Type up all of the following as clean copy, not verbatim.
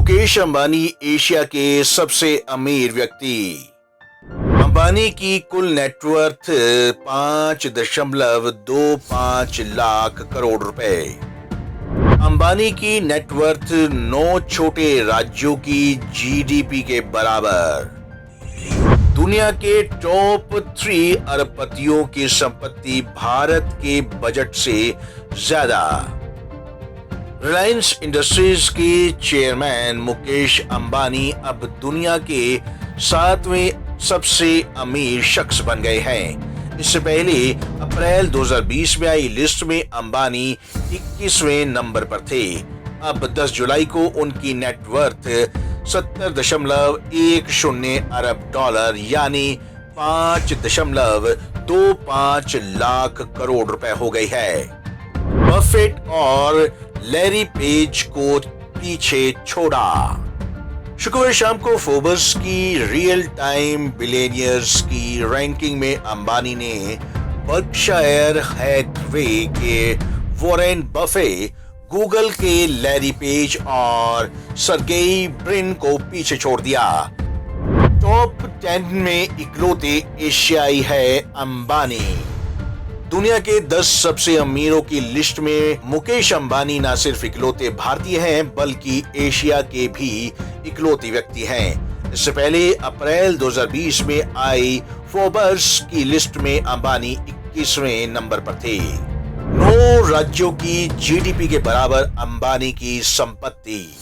Mukesh Ambani Asia के सबसे अमीर व्यक्ति। अंबानी की कुल नेटवर्थ 5.25 लाख करोड़ रुपए। अंबानी की नेटवर्थ 9 छोटे राज्यों की जीडीपी के बराबर। दुनिया के टॉप 3 अरबपतियों की संपत्ति भारत के बजट से ज्यादा। रिलायंस इंडस्ट्रीज के चेयरमैन मुकेश अंबानी अब दुनिया के 7वें सबसे अमीर शख्स बन गए हैं। इससे पहले अप्रैल 2020 में आई लिस्ट में अंबानी 21वें नंबर पर थे। अब 10 जुलाई को उनकी नेटवर्थ 70.10 अरब डॉलर यानी 5.25 लाख करोड़ रुपए हो गई है। बफेट और लैरी पेज को पीछे छोड़ा। शुक्रवार शाम को फोर्ब्स की रियल टाइम बिलियनियर्स की रैंकिंग में अंबानी ने बर्कशायर हैथवे के वॉरेन बफे, गूगल के लैरी पेज और सर्गेई ब्रिन को पीछे छोड़ दिया। टॉप 10 में इकलौते एशियाई है अंबानी। दुनिया के 10 सबसे अमीरों की लिस्ट में मुकेश अंबानी न सिर्फ इकलौते भारतीय हैं बल्कि एशिया के भी इकलौते व्यक्ति हैं। इससे पहले अप्रैल 2020 में आई फोर्ब्स की लिस्ट में अंबानी 21वें नंबर पर थे। 9 राज्यों की जीडीपी के बराबर अंबानी की संपत्ति।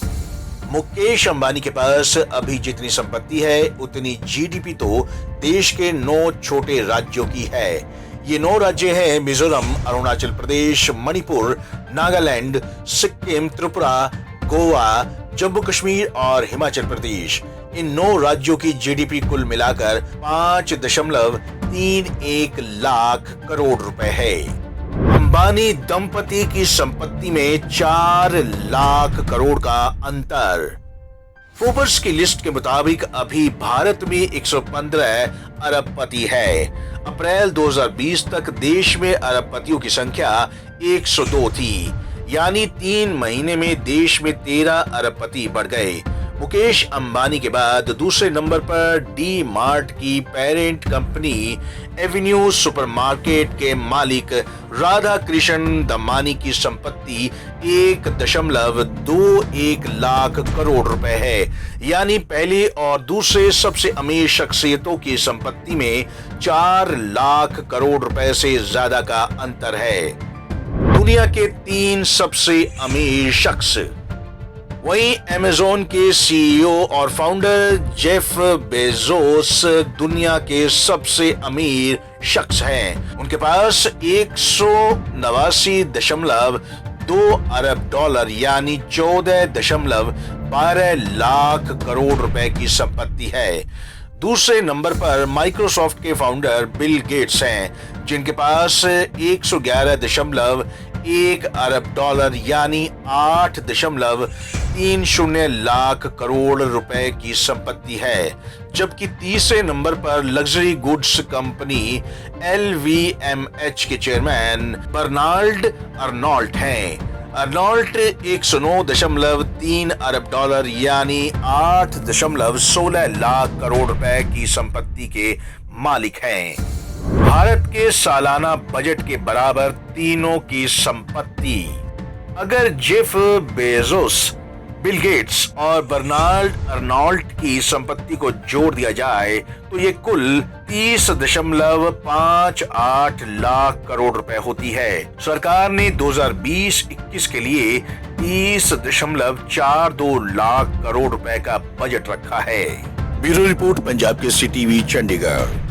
मुकेश अंबानी के पास अभी जितनी संपत्ति है उतनी जीडीपी तो देश के 9 छोटे राज्यों की है। ये 9 राज्य हैं मिजोरम, अरुणाचल प्रदेश, मणिपुर, नागालैंड, सिक्किम, त्रिपुरा, गोवा, जम्मू कश्मीर और हिमाचल प्रदेश। इन 9 राज्यों की जीडीपी कुल मिलाकर 5.31 लाख करोड़ रुपए है। अंबानी दंपति की संपत्ति में 4 लाख करोड़ का अंतर। फोर्ब्स की लिस्ट के मुताबिक अभी भारत में 115 अरबपति है। अप्रैल 2020 तक देश में अरबपतियों की संख्या 102 थी, यानी 3 महीने में देश में 13 अरबपति बढ़ गए। मुकेश अंबानी के बाद दूसरे नंबर पर डी मार्ट की पेरेंट कंपनी एवेन्यू सुपरमार्केट के मालिक राधा कृष्ण दमानी की संपत्ति 1.21 लाख करोड़ रुपए है, यानी पहले और दूसरे सबसे अमीर शख्सियतों की संपत्ति में 4 लाख करोड़ रुपए से ज्यादा का अंतर है। दुनिया के 3 सबसे अमीर शख्स। वहीं अमेज़न के सीईओ और फाउंडर जेफ बेजोस दुनिया के सबसे अमीर शख्स हैं। उनके पास 189.2 अरब डॉलर यानी 14.12 लाख करोड़ रुपए की संपत्ति है। दूसरे नंबर पर माइक्रोसॉफ्ट के फाउंडर बिल गेट्स हैं, जिनके पास 111.1 अरब डॉलर यानी 8.30 लाख करोड़ रुपए की संपत्ति है। जबकि तीसरे नंबर पर लग्जरी गुड्स कंपनी LVMH के चेयरमैन बर्नार्ड अर्नॉल्ट हैं। अर्नॉल्ट 109.3 अरब डॉलर यानी 8.16 लाख करोड़ रुपए की संपत्ति के मालिक हैं। भारत के सालाना बजट के बराबर तीनों की संपत्ति। अगर जेफ बेजोस, बिल गेट्स और बर्नार्ड अर्नॉल्ट की संपत्ति को जोड़ दिया जाए तो ये कुल 30.58 लाख करोड़ रुपए होती है। सरकार ने 2020-21 के लिए 30.42 लाख करोड़ रुपए का बजट रखा है। Bureau report, Punjab Kesari TV, Chandigarh.